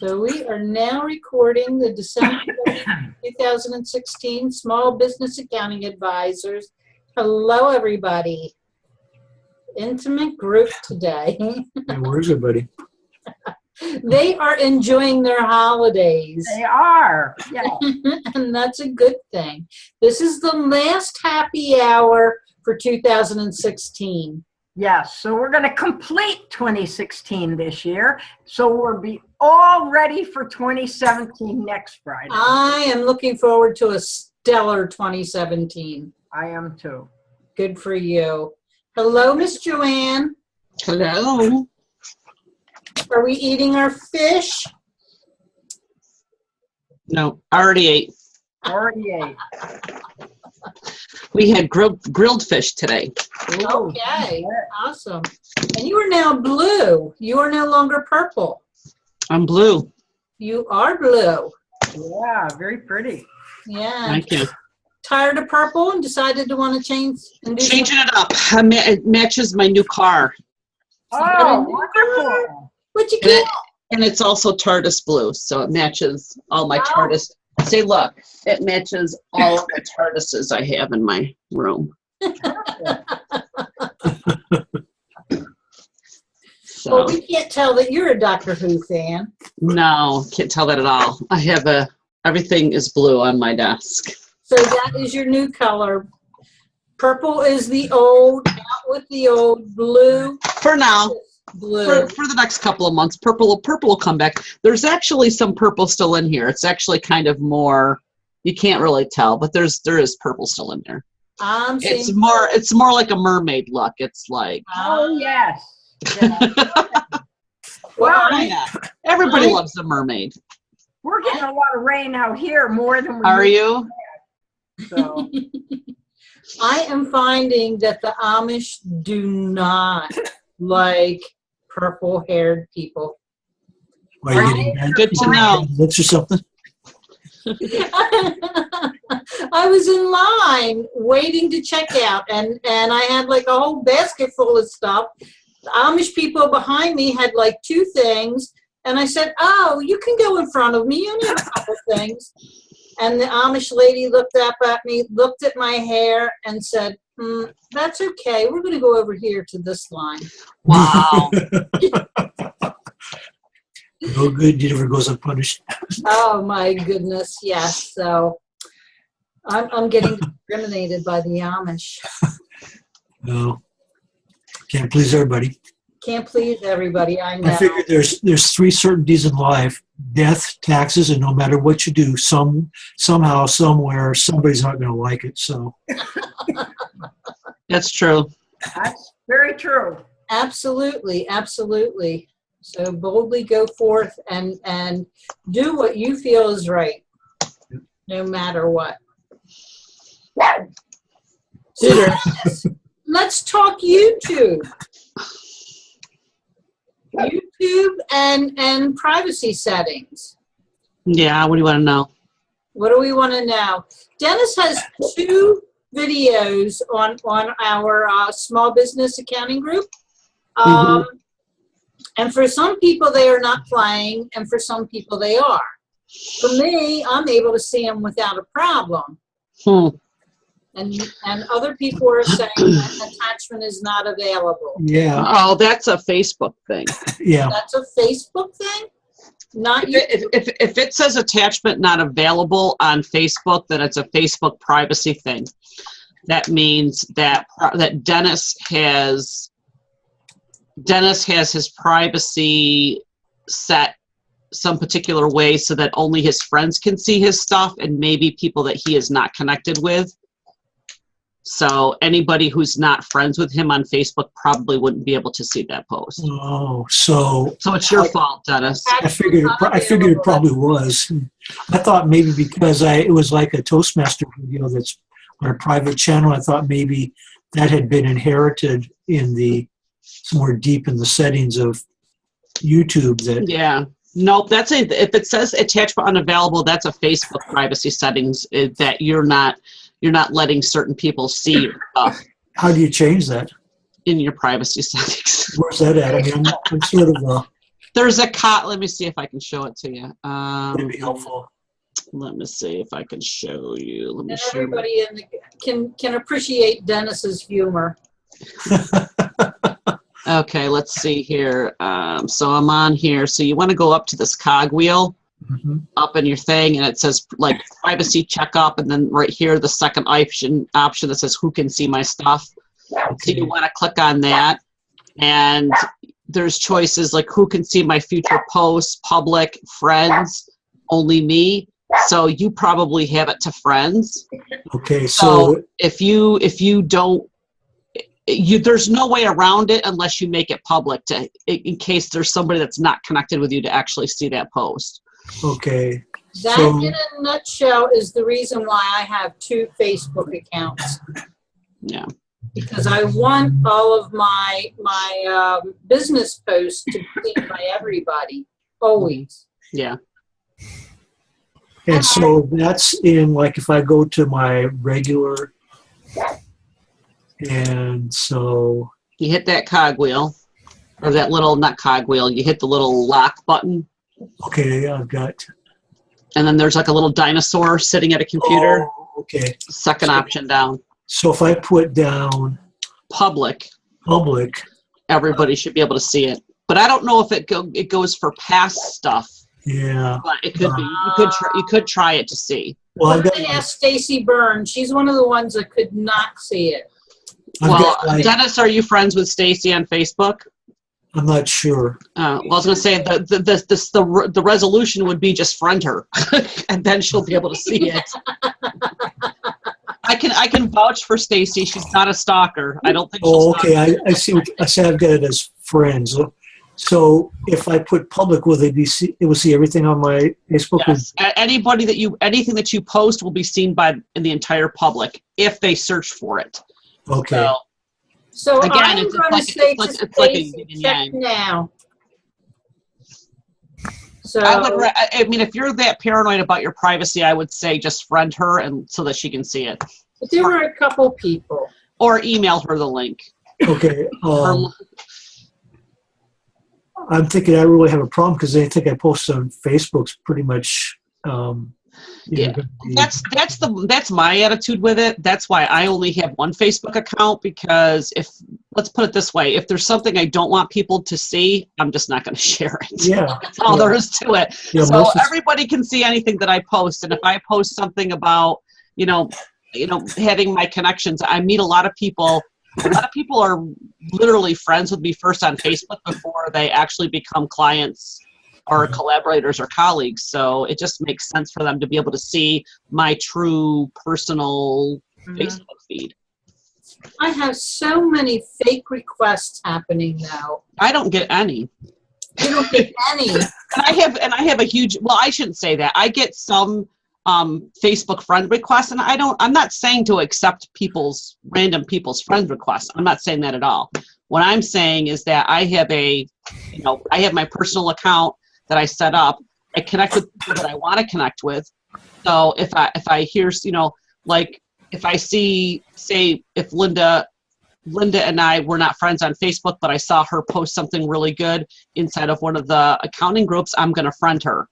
So we are now recording the December 2016 Small Business Accounting Advisors. Hello, everybody. Intimate group today. And where's everybody? They are enjoying their holidays. They are, yeah. And that's a good thing. This is the last happy hour for 2016. Yes, so we're going to complete 2016 this year. So we'll be all ready for 2017 next Friday. I am looking forward to a stellar 2017. I am too. Good for you. Hello, Miss Joanne. Hello. Are we eating our fish? No, already ate. Already ate. We had grilled fish today. Okay, awesome. And you are now blue. You are no longer purple. I'm blue. You are blue. Yeah, very pretty. Yeah. Thank you. Tired of purple and decided to want to change and do Changing it up. It matches my new car. Oh, wonderful. What'd you get? And it's also TARDIS blue, so it matches all my TARDIS. See, look, it matches all of the TARDISes I have in my room. So, Well, we can't tell that you're a Doctor Who fan. no, can't tell that at all. I have everything is blue on my desk. So that is your new color. Purple is the old, out with the old. Blue, For now. blue. For the next couple of months, purple will come back. There's actually some purple still in here. It's actually kind of more, you can't really tell, but there is purple still in there. I'm seeing It's more like a mermaid look. It's like, Oh, yes. Yeah. Well, yeah, everybody loves a mermaid. We're getting a lot of rain out here, more than we Are usually you? get, So, I am finding that the Amish do not like purple-haired people. Why are you getting mad? Good to know. Looks or something? I was in line waiting to check out, and I had like a whole basket full of stuff. The Amish people behind me had like 2 things, and I said, "Oh, you can go in front of me. You only have a couple things." And the Amish lady looked up at me, looked at my hair, and said, "That's okay. We're going to go over here to this line." Wow. No good deed ever goes unpunished. Oh my goodness, yes. So I'm getting discriminated by the Amish. No. Can't please everybody. Can't please everybody, I know. I figured there's 3 certainties in life: death, taxes, and no matter what you do, somehow, somewhere, somebody's not going to like it. So That's true. that's very true. Absolutely, absolutely. So boldly go forth and do what you feel is right, no matter what. So let's talk YouTube. YouTube and privacy settings. Yeah, what do you want to know? What do we want to know? Dennis has 2 videos on our small business accounting group. And for some people, they are not playing, and for some people, they are. For me, I'm able to see them without a problem. And other people are saying that attachment is not available. yeah, Oh, that's a Facebook thing. yeah. That's a Facebook thing? Not you. If it says attachment not available on Facebook, then it's a Facebook privacy thing. That means that Dennis has his privacy set some particular way so that only his friends can see his stuff and maybe people that he is not connected with. So anybody who's not friends with him on Facebook probably wouldn't be able to see that post. Oh, so it's your fault, Dennis. I figured it probably was. I thought maybe because it was like a Toastmaster video that's on a private channel. I thought maybe that had been inherited somewhere deep in the settings of YouTube. Yeah. Nope. If it says attachment unavailable, that's a Facebook privacy settings that you're not letting certain people see your stuff. How do you change that? In your privacy settings. Where's that at? I mean, I'm sort of There's a let me see if I can show it to you. That'd be helpful. Let me see if I can show you. Let me And share. everybody can appreciate Dennis's humor. Okay, let's see here. So I'm on here. So you want to go up to this cogwheel up in your thing, and it says like privacy checkup, and then right here the second option that says who can see my stuff. Okay. So you want to click on that, and there's choices like who can see my future posts, public, friends, only me. So you probably have it to friends. Okay, So if you don't, there's no way around it unless you make it public in case there's somebody that's not connected with you to actually see that post. Okay. That, So, in a nutshell, is the reason why I have 2 Facebook accounts. Yeah. Because I want all of my business posts to be seen by everybody, always. Yeah. and so that's in, like, if I go to my regular, and so, You hit that cogwheel, or that little, not cogwheel, you hit the little lock button, okay, I've got, and then there's like a little dinosaur sitting at a computer. oh, okay. Second option down. So if I put down Public, public, everybody should be able to see it. But I don't know if it goes for past stuff. yeah. But it could be. You could try it to see. Well, I'm I've got, going to ask Stacy Byrne. She's one of the ones that could not see it. Well, Dennis, are you friends with Stacy on Facebook? I'm not sure. Well, I was going to say the resolution would be just friend her, and then she'll be able to see it. I can vouch for Stacy. She's not a stalker. I don't think. Oh, okay. I see. I say I've got it as friends. So if I put public, will it will see everything on my Facebook? Yes. Anything that you post will be seen in the entire public if they search for it. Okay. So Again, I'm going to say to Stacy, check now. So I mean, if you're that paranoid about your privacy, I would say just friend her and so that she can see it. but there were a couple people. Or email her the link. Okay. I'm thinking I really have a problem because anything I post on Facebook's pretty much. Yeah, that's my attitude with it. That's why I only have one Facebook account, because let's put it this way, if there's something I don't want people to see, I'm just not going to share it. Yeah. That's all there is to it. Yeah, so everybody can see anything that I post, and if I post something about, having my connections, I meet a lot of people. A lot of people are literally friends with me first on Facebook before they actually become clients or collaborators or colleagues. So it just makes sense for them to be able to see my true personal Facebook feed. I have so many fake requests happening now. I don't get any. You don't get any. And I have a huge, well, I shouldn't say that. I get some Facebook friend requests, and I'm not saying to accept random people's friend requests. I'm not saying that at all. What I'm saying is that I have I have my personal account that I set up. I connect with people that I want to connect with. So if I hear, like if I see, say, if Linda and I were not friends on Facebook, but I saw her post something really good inside of one of the accounting groups, I'm going to friend her.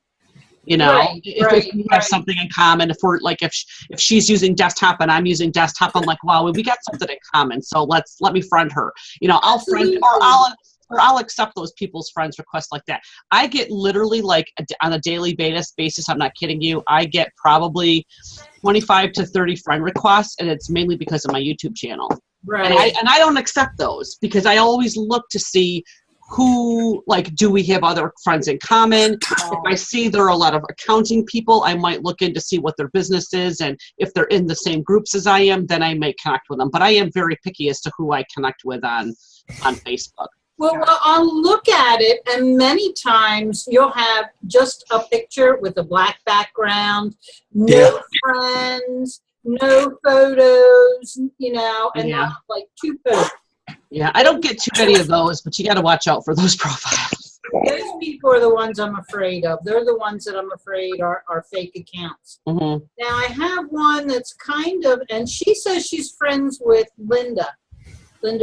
If we have something in common, if she's using desktop and I'm using desktop, I'm like, wow, we got something in common. So let me friend her. I'll friend, or I'll accept those people's friends requests like that. I get literally on a daily basis, I'm not kidding you, I get probably 25 to 30 friend requests, and it's mainly because of my YouTube channel. Right. And I don't accept those because I always look to see who, do we have other friends in common? If I see there are a lot of accounting people, I might look in to see what their business is, and if they're in the same groups as I am, then I may connect with them. But I am very picky as to who I connect with on Facebook. Well, I'll look at it, and many times you'll have just a picture with a black background, no friends, no photos, and not like 2 posts. Yeah, I don't get too many of those, but you got to watch out for those profiles. Those people are the ones I'm afraid of. They're the ones that I'm afraid are fake accounts. Mm-hmm. Now, I have one that's and she says she's friends with Linda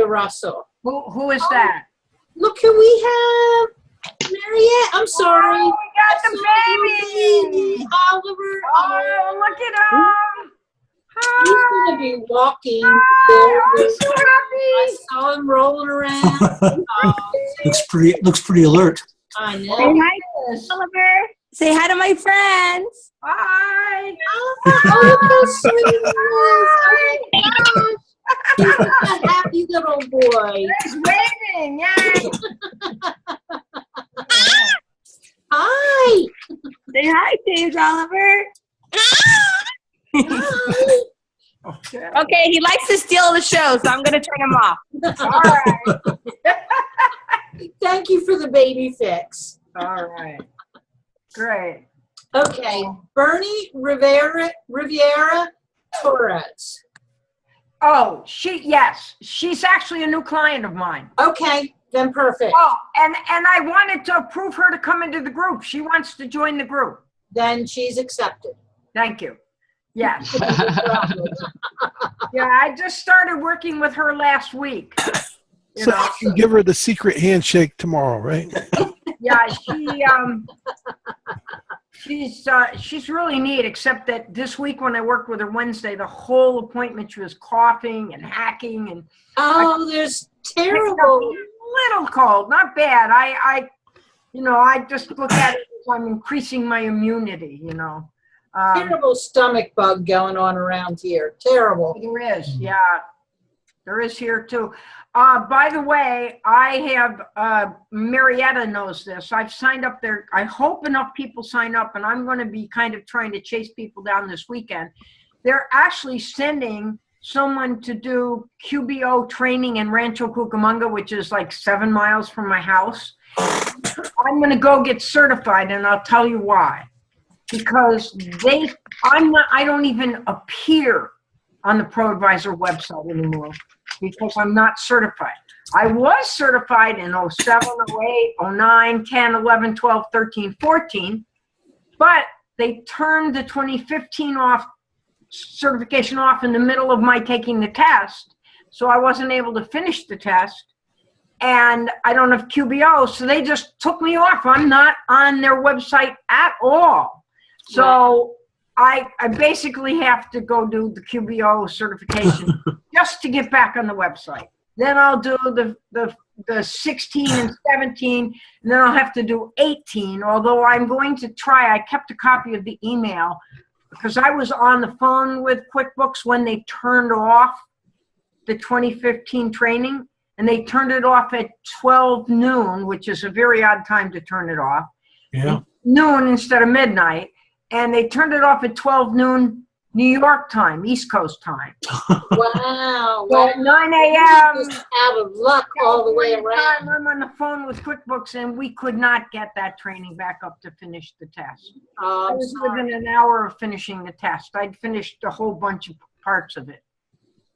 Russell. Who is that? Look who we have. Mariette, I'm sorry. Oh, we got the baby. Oliver. Oh, look at him. He's going to be walking. Hi, I'm so I happy. saw him rolling around. Looks pretty alert. I Say know. hi, Oliver. Say hi to my friends. Hi. Oh, how sweet he is. Oh, my gosh. He's a happy little boy. He's waving. Yay. Hi. Say hi, James Oliver. Hi. Okay. Okay, he likes to steal the show, so I'm going to turn him off. All right. Thank you for the baby fix. All right. Great. Okay, Bernie Riviera Torres. Oh, yes. She's actually a new client of mine. Okay, then perfect. Oh, and I wanted to approve her to come into the group. She wants to join the group. Then she's accepted. Thank you. Yes. Yeah, I just started working with her last week. So you can give her the secret handshake tomorrow, right? Yeah, she's really neat, except that this week when I worked with her Wednesday, the whole appointment she was coughing and hacking and Oh, there's picked up terrible. a little cold, not bad. I just look at it as I'm increasing my immunity, Terrible stomach bug going on around here. Terrible. There is, yeah. There is here too. By the way, I have, Marietta knows this. I've signed up there. I hope enough people sign up, and I'm going to be kind of trying to chase people down this weekend. They're actually sending someone to do QBO training in Rancho Cucamonga, which is like 7 miles from my house. I'm going to go get certified, and I'll tell you why. Because I don't even appear on the ProAdvisor website anymore because I'm not certified. I was certified in 07, 08, 09, 10, 11, 12, 13, 14, but they turned the 2015 certification off in the middle of my taking the test, so I wasn't able to finish the test, and I don't have QBO, so they just took me off. I'm not on their website at all. So I basically have to go do the QBO certification just to get back on the website. Then I'll do the 16 and 17, and then I'll have to do 18, although I'm going to try. I kept a copy of the email because I was on the phone with QuickBooks when they turned off the 2015 training, and they turned it off at 12 noon, which is a very odd time to turn it off. Yeah. Noon instead of midnight. And they turned it off at 12 noon New York time, East Coast time. Wow. So at 9 a.m. Just out of luck all the way around. I'm on the phone with QuickBooks, and we could not get that training back up to finish the test. I I'm was sorry. within an hour of finishing the test. I'd finished a whole bunch of parts of it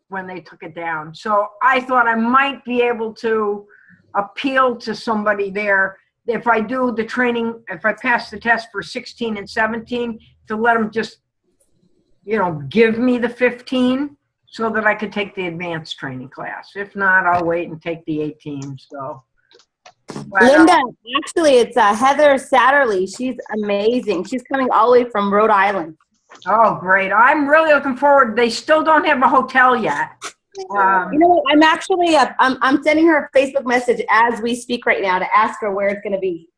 when they took it down. So I thought I might be able to appeal to somebody there if I do the training, if I pass the test for 16 and 17, to let them just, give me the 15 so that I could take the advanced training class. If not, I'll wait and take the 18. So, Linda, actually, it's Heather Satterley. She's amazing. She's coming all the way from Rhode Island. Oh, great. I'm really looking forward. They still don't have a hotel yet. I'm actually I'm sending her a Facebook message as we speak right now to ask her where it's going to be.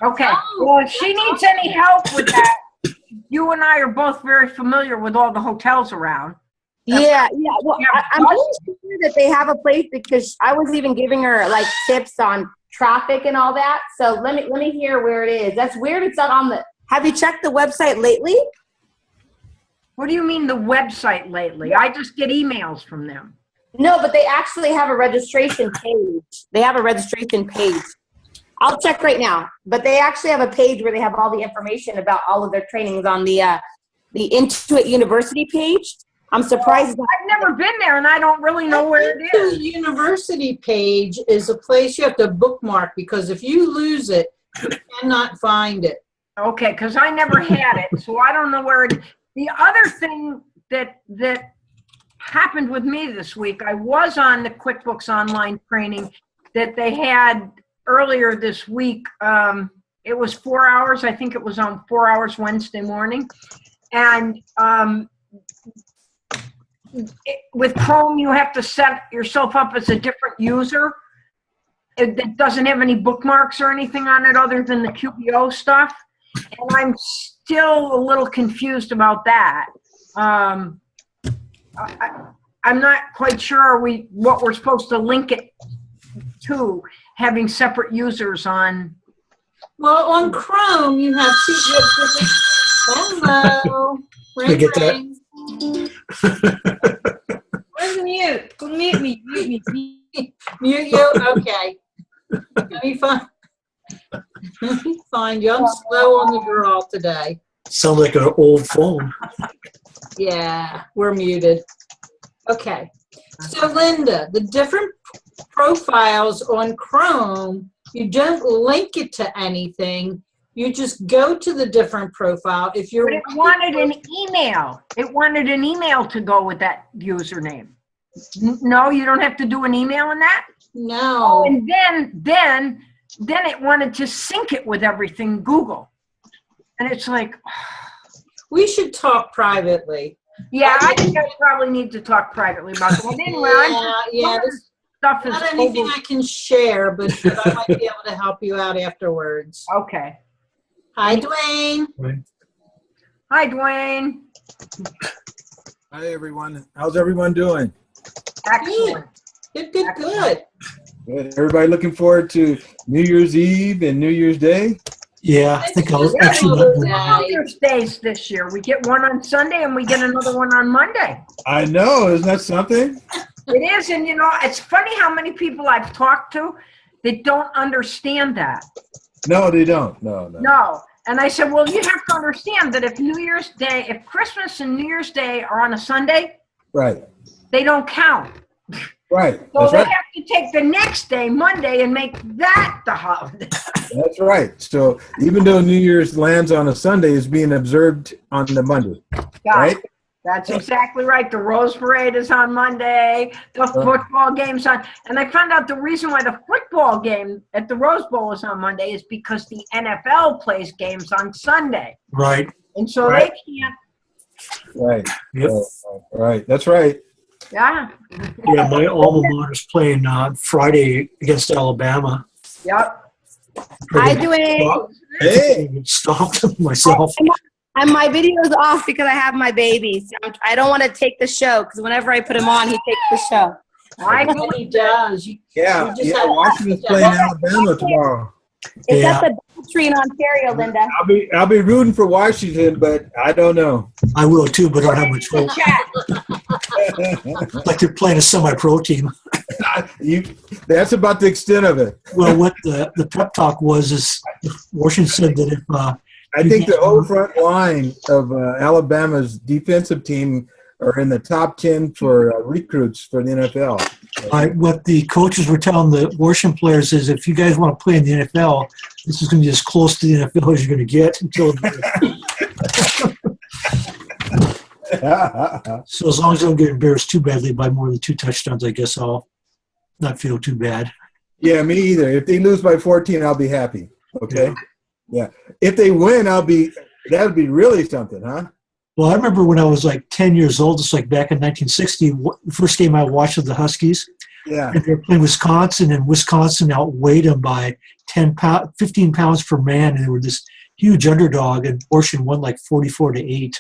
Okay. Well, if she needs any help with that, you and I are both very familiar with all the hotels around. Yeah. Well, I'm pretty sure that they have a place because I was even giving her like tips on traffic and all that. So let me hear where it is. That's weird. It's not on the. Have you checked the website lately? What do you mean the website lately? I just get emails from them. No, but they actually have a registration page. I'll check right now. But they actually have a page where they have all the information about all of their trainings on the Intuit University page. I'm surprised. I've never been there, and I don't really know where it is. The university page is a place you have to bookmark because if you lose it, you cannot find it. Okay, because I never had it, so I don't know where it is. The other thing that happened with me this week, I was on the QuickBooks online training that they had earlier this week. It was 4 hours. I think it was on 4 hours Wednesday morning. And with Chrome, you have to set yourself up as a different user. It doesn't have any bookmarks or anything on it other than the QBO stuff. And I'm still a little confused about that. I'm not quite sure what we're supposed to link it to, having separate users on. Well, on Chrome, you have two. Hello. Ring, get that? Where's the mute? Go mute me. Mute me. Mute you? Okay. Let me find you. I'm slow on the draw today. Sounds like an old phone. Yeah, we're muted. Okay. So, Linda, the different profiles on Chrome, you don't link it to anything. You just go to the different profile. If you're, But it wanted an email. It wanted an email to go with that username. No, you don't have to do an email in that? no. And then it wanted to sync it with everything Google. And it's like, We should talk privately. yeah, I think I probably need to talk privately about that. Anyway, This stuff is not anything I can share, but I might be able to help you out afterwards. okay. Hi, Duane. Hi, Duane. Hi, everyone. How's everyone doing? Excellent. Good. Good. Everybody looking forward to New Year's Eve and New Year's Day? Yeah, I think I'll Yeah, actually. well, New Year's Days this year. We get one on Sunday and we get another one on Monday. I know. Isn't that something? It is, and it's funny how many people I've talked to that don't understand that. No, they don't. No. No. And I said, well, you have to understand that if if Christmas and New Year's Day are on a Sunday, Right. they don't count. Right. So That's they right. have to take the next day, Monday, and make that the holiday. That's right. So even though New Year's lands on a Sunday, it's being observed on the Monday. Right? That's exactly right. The Rose Parade is on Monday. The football game's on. And I found out the reason why the football game at the Rose Bowl is on Monday is because the NFL plays games on Sunday. Right. And so Right. they can't. Right. Yep. Right. That's right. Yeah. Yeah, my alma mater's playing Friday against Alabama. Yep. Hi, Duane. Hey. Stopped myself. And my video's off because I have my baby. So I don't want to take the show because whenever I put him on, he takes the show. I And he does. Yeah. You just have- Washington's playing Alabama tomorrow. It's Yeah. at the tree in Ontario, Linda. I'll be rooting for Washington, but I don't know. I will too, but I don't have much hope. Like they're playing a semi-pro team. That's about the extent of it. Well, what the pep talk was is Washington said that if I think the whole front line of Alabama's defensive team are in the top 10 for recruits for the NFL. what the coaches were telling the Washington players is if you guys want to play in the NFL, this is going to be as close to the NFL as you're going to get until. So as long as they don't get embarrassed too badly by more than 2 touchdowns, I guess I'll not feel too bad. Yeah, me either. If they lose by 14, I'll be happy. Okay. Yeah. If they win, that would be really something, huh? Well, I remember when I was like 10 years old, it's like back in 1960, the first game I watched of the Huskies. Yeah. And they were playing Wisconsin, and Wisconsin outweighed them by 15 pounds per man, and they were this huge underdog, and Washington won like 44-8.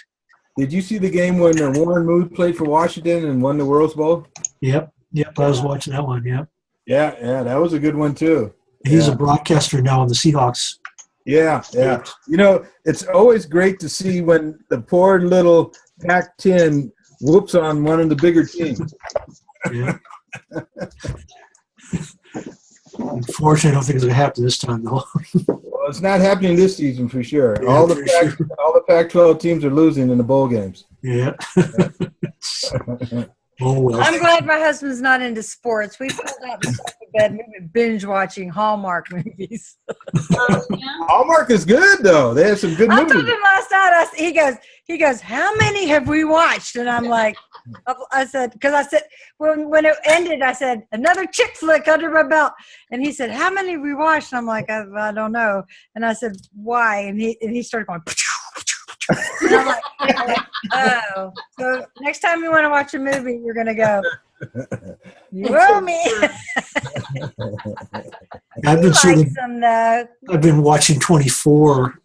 Did you see the game when Warren Moon played for Washington and won the Rose Bowl? Yep, I was watching that one, yeah. Yeah, that was a good one too. He's a broadcaster now on the Seahawks. Yeah. It's always great to see when the poor little Pac-10 whoops on one of the bigger teams. Yeah. Unfortunately, I don't think it's going to happen this time, though. Well, it's not happening this season for sure. Yeah, all the for all the Pac-12 teams are losing in the bowl games. Yeah. Oh, well. I'm glad my husband's not into sports. We pulled out and stuck to bed. We've been binge watching Hallmark movies. Hallmark is good though. They have some good I told movies. him last night. He goes, how many have we watched? And I'm like, I said, because I said, when it ended, I said, another chick flick under my belt. And he said, how many have we watched? And I'm like, I don't know. And I said, why? And he started going, and I'm like, oh. So next time you want to watch a movie, you're going to go, you owe me. I've been watching 24,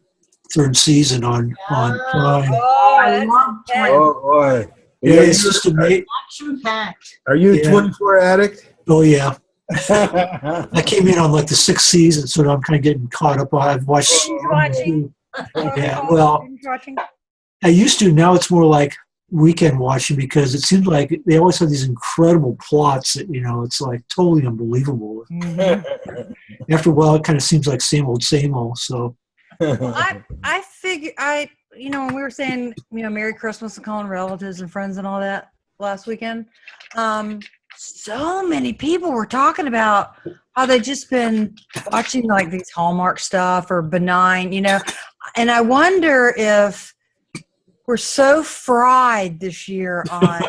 third season on Prime. Oh, I love 20. Oh boy. Yeah, it's just amazing. Action-packed. Are you a Yeah. 24 addict? Oh yeah. I came in on like the 6th season, so I'm kind of getting caught up. I've watched. Watching. Yeah, well, Watching. I used to. Now it's more like weekend watching because it seems like they always have these incredible plots that it's like totally unbelievable. After a while, it kind of seems like same old. So. Well, I figure when we were saying Merry Christmas and calling relatives and friends and all that last weekend, so many people were talking about how they just been watching like these Hallmark stuff or benign, and I wonder if we're so fried this year on,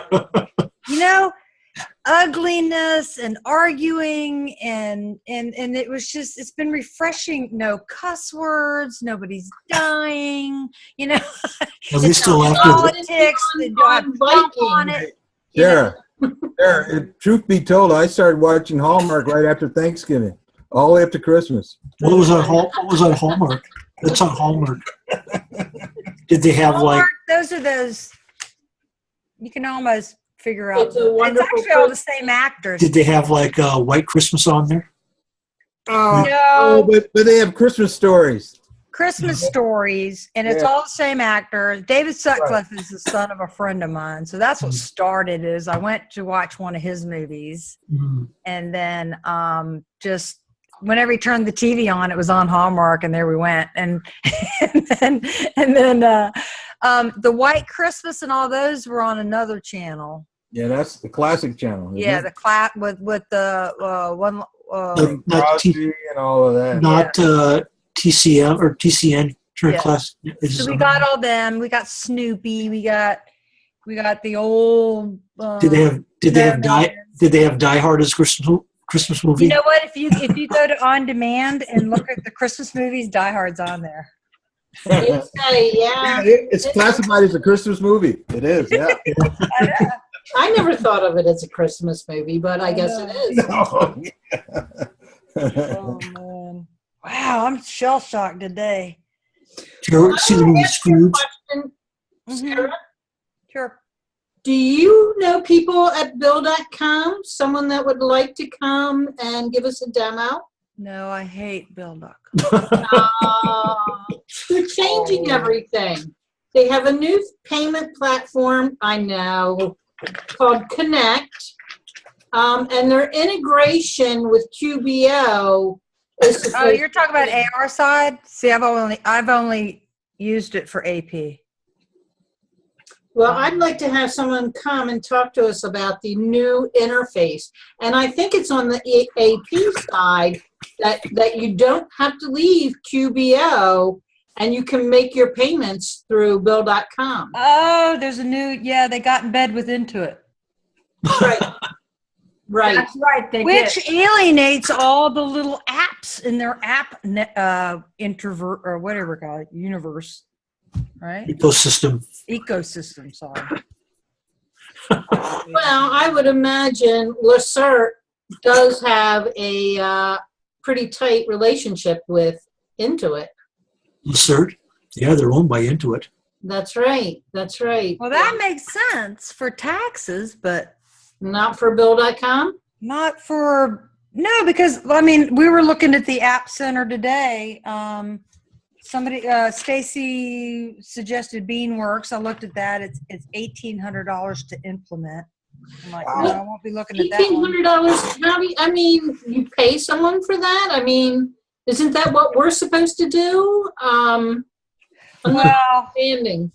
ugliness and arguing and it was just, it's been refreshing. No cuss words, nobody's dying, Well, they still have to. politics, they don't have Trump on it. Sarah, truth be told, I started watching Hallmark right after Thanksgiving, all the way up to Christmas. What was on Hallmark? That's on Hallmark. Did they have Hallmark, those are those you can almost figure out. It's a wonderful actually all the same actors. Did they have like White Christmas on there? Oh, but they have Christmas stories. Christmas stories, and it's all the same actor. David Sutcliffe is the son of a friend of mine, so that's what started. Is I went to watch one of his movies, and then just whenever he turned the TV on, it was on Hallmark, and there we went. And then the White Christmas and all those were on another channel. Yeah, that's the classic channel. Yeah, the class with the one. Crosby and all of that. Not TCM or TCN. Class. So we got all them. We got Snoopy. We got the old. Did they have Die Hard as Christmas movie? You know what? If you go to On Demand and look at the Christmas movies, Die Hard's on there. It's classified as a Christmas movie. It is. Yeah. I never thought of it as a Christmas movie, but I guess it is. No. Oh man! Wow, I'm shell shocked today. See the movie Scrooge? Sarah? Sure. Do you know people at Bill.com? Someone that would like to come and give us a demo? No, I hate Billcom. They're changing everything. They have a new payment platform, I know, called Connect. And their integration with QBO is Oh, you're talking about AR side? See, I've only used it for AP. Well, I'd like to have someone come and talk to us about the new interface. And I think it's on the AP side that you don't have to leave QBO and you can make your payments through Bill.com. Oh, there's a new, they got in bed with Intuit. Right. Right. That's right. They Which did. alienates all the little apps in their app introvert or whatever call it, universe, right? Ecosystem, sorry. Well, I would imagine Lacert does have a pretty tight relationship with Intuit. Lacert? Yeah, they're owned by Intuit. That's right. That's right. Well, that makes sense for taxes, but not for Bill.com? Not for, no, because, I mean, we were looking at the App Center today. Stacy suggested Beanworks. I looked at that. It's $1,800 to implement. I'm like, no, I won't be looking at that one. $1,800? I mean, you pay someone for that? I mean, isn't that what we're supposed to do? I'm not understanding.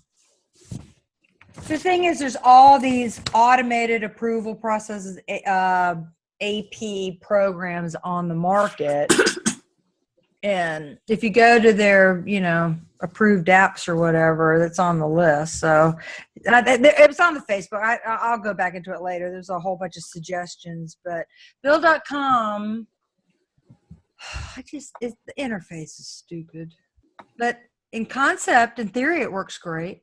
The thing is, there's all these automated approval processes, AP programs on the market. And if you go to their, approved apps or whatever that's on the list. So it was on the Facebook. I'll go back into it later. There's a whole bunch of suggestions, but Bill.com, the interface is stupid. But in concept, in theory, it works great.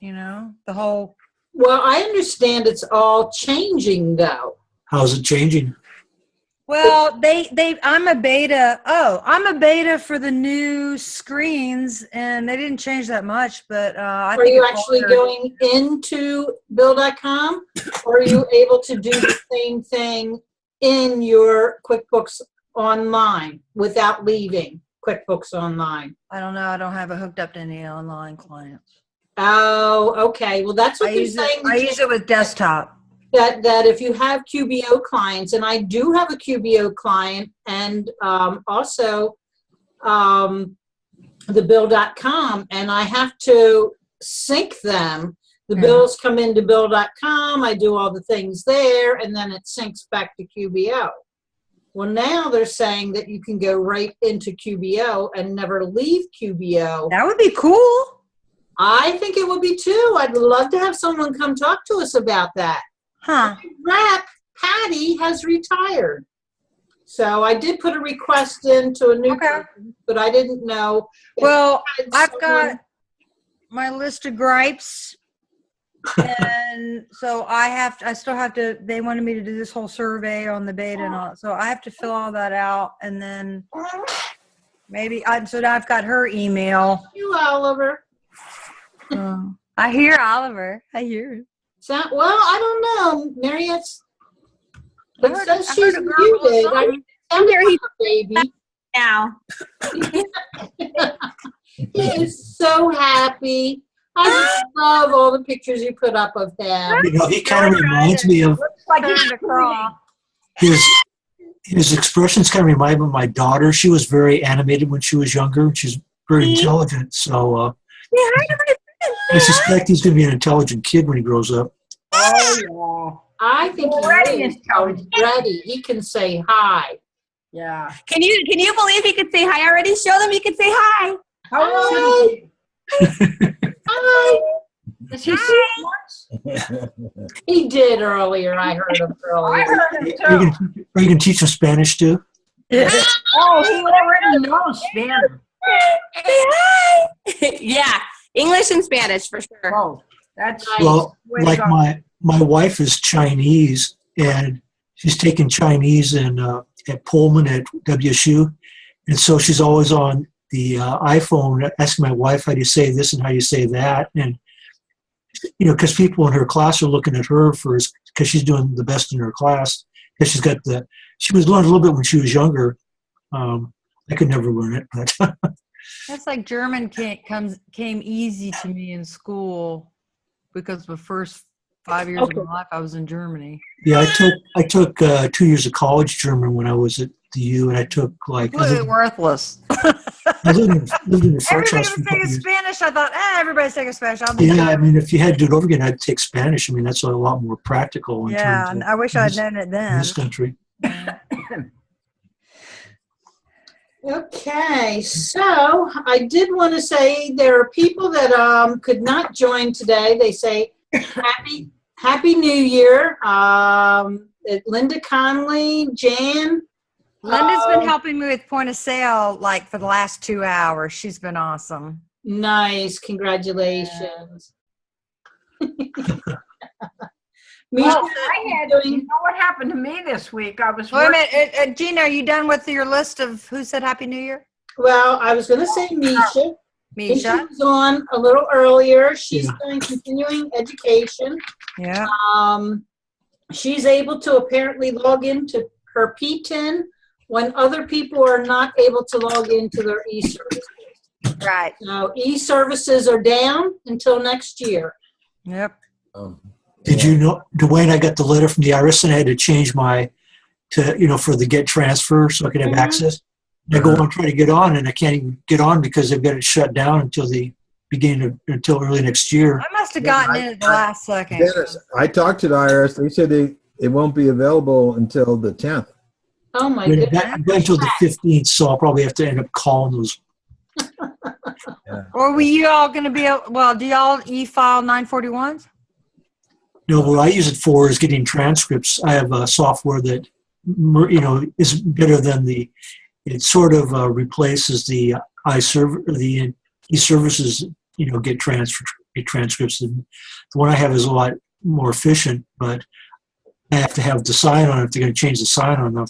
The whole. Well, I understand it's all changing though. How's it changing? Well, I'm a beta for the new screens, and they didn't change that much, but I think. Are you actually going into Bill.com, or are you able to do the same thing in your QuickBooks Online without leaving QuickBooks Online? I don't know. I don't have it hooked up to any online clients. Oh, okay. Well, that's what they're saying. I use it with desktop. That if you have QBO clients, and I do have a QBO client, and also the Bill.com, and I have to sync them. The bills come into Bill.com, I do all the things there, and then it syncs back to QBO. Well, now they're saying that you can go right into QBO and never leave QBO. That would be cool. I think it would be too. I'd love to have someone come talk to us about that. Huh. My rep, Patty, has retired. So I did put a request into a new person, but I didn't know. Well, I've got my list of gripes. And so I still have to, they wanted me to do this whole survey on the beta and all. So I have to fill all that out, and then so now I've got her email. You, Oliver. I hear Oliver. I hear him. Well, I don't know. Marriott's. It says she's muted. I'm here, baby. Now. He is so happy. I just love all the pictures you put up of him. He kind of reminds me of his expressions. Kind of remind me of my daughter. She was very animated when she was younger. She's very intelligent. So I suspect he's going to be an intelligent kid when he grows up. Oh, yeah. I think he's ready. He can say hi. Yeah. Can you believe he could say hi already? Show them he could say hi. Hi. Hi. Does he see it once? He did earlier. I heard him earlier. I heard him too. Are you going to teach him Spanish too? Oh, he already knows Spanish. Yeah, English and Spanish for sure. Oh, that's well, like my wife is Chinese, and she's taking Chinese at Pullman at WSU, and so she's always on the iPhone asking my wife, how do you say this and how do you say that? And because people in her class are looking at her because she's doing the best in her class, because she was learning a little bit when she was younger. I could never learn it, but that's like German came easy to me in school, because the first 5 years of my life I was in Germany. Yeah, I took 2 years of college German when I was at the U, and I took completely worthless. I lived in the French Everybody house was taking Spanish. I thought, everybody's taking Spanish. I mean, if you had to do it over again, I'd take Spanish. I mean, that's a lot more practical. Yeah, and I wish I'd known it then. In this country. Okay, so I did want to say there are people that could not join today. They say Happy New Year. Linda Conley, Jan. Linda's been helping me with point of sale for the last 2 hours. She's been awesome. Nice, congratulations. Well, you know what happened to me this week? I was Wait a minute, Gina, are you done with your list of who said Happy New Year? Well, I was going to say Misha. Misha was on a little earlier. She's doing continuing education. Yeah. She's able to apparently log into her P10 when other people are not able to log into their e-services. Right. So e-services are down until next year. Yep. Did you know, Duane, I got the letter from the IRS and I had to change for the get transfer so I could have access. And I go and try to get on, and I can't even get on because they've got it shut down until early next year. I must have gotten in at the last second. Dennis, I talked to the IRS. They said it won't be available until the 10th. Oh my goodness. I'm going until the 15th, so I'll probably have to end up calling those. Or were you all going to be, well, do y'all e-file 941s? No, what I use it for is getting transcripts. I have a software that, is better than it sort of replaces the the e-services, get transcripts. And the one I have is a lot more efficient, but I have to have the sign on if they're going to change the sign on.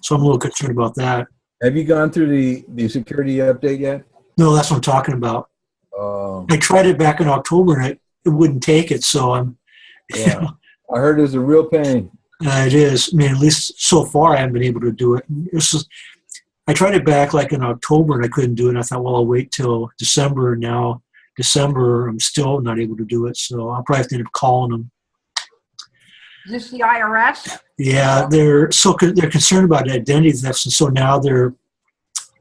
So I'm a little concerned about that. Have you gone through the security update yet? No, that's what I'm talking about. I tried it back in October and it wouldn't take it. So I'm. Yeah, I heard it was a real pain. It is. I mean, at least so far I haven't been able to do it. I tried it back like in October and I couldn't do it. And I thought, well, I'll wait till December. Now December, I'm still not able to do it. So I'll probably have to end up calling them. Is this the IRS? Yeah, they're concerned about identity theft, and so now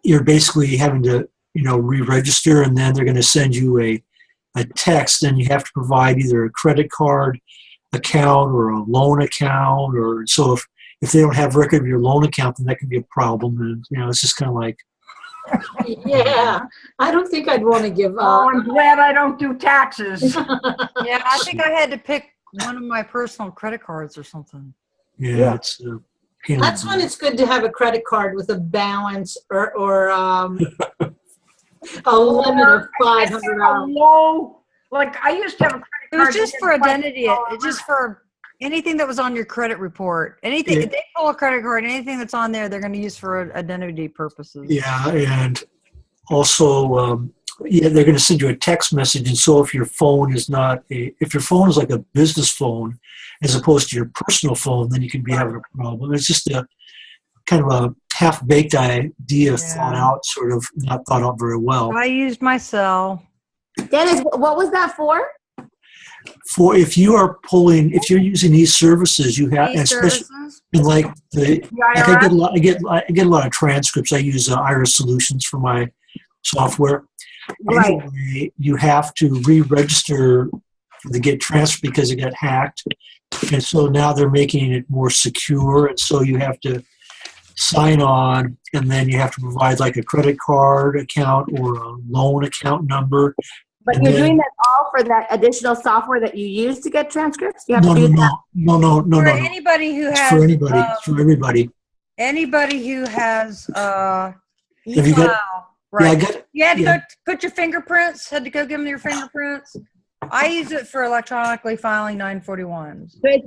you're basically having to re-register, and then they're going to send you a text, and you have to provide either a credit card account or a loan account, or so if they don't have record of your loan account, then that can be a problem, and it's just kind of like. Yeah, I don't think I'd want to give up. Oh, I'm glad I don't do taxes. Yeah, I think I had to pick one of my personal credit cards or something. Yeah. It's that's when it's good to have a credit card with a balance or a limit of $500. Low, like I used to have a credit card. It was just for identity. It's just for anything that was on your credit report. Anything if they pull a credit card, anything that's on there, they're going to use for identity purposes. Yeah, and also. They're going to send you a text message, and so if your phone is like a business phone, as opposed to your personal phone, then you can be having a problem. It's just a kind of a half-baked idea, thought out, sort of not thought out very well. I used my cell. Dennis, what was that for? For if you're using these services, you have, especially like I get a lot of transcripts. I use Iris Solutions for my software. Right. Anyway, you have to re-register to get transferred because it got hacked, and so now they're making it more secure, and so you have to sign on, and then you have to provide like a credit card account or a loan account number. But you're doing that all for that additional software that you use to get transcripts? You have to do that? No. For anybody who has. For anybody. For everybody. Anybody who has have you got? Right. Yeah, you had to go put your fingerprints. Had to go give them your fingerprints. I use it for electronically filing 941s. So it's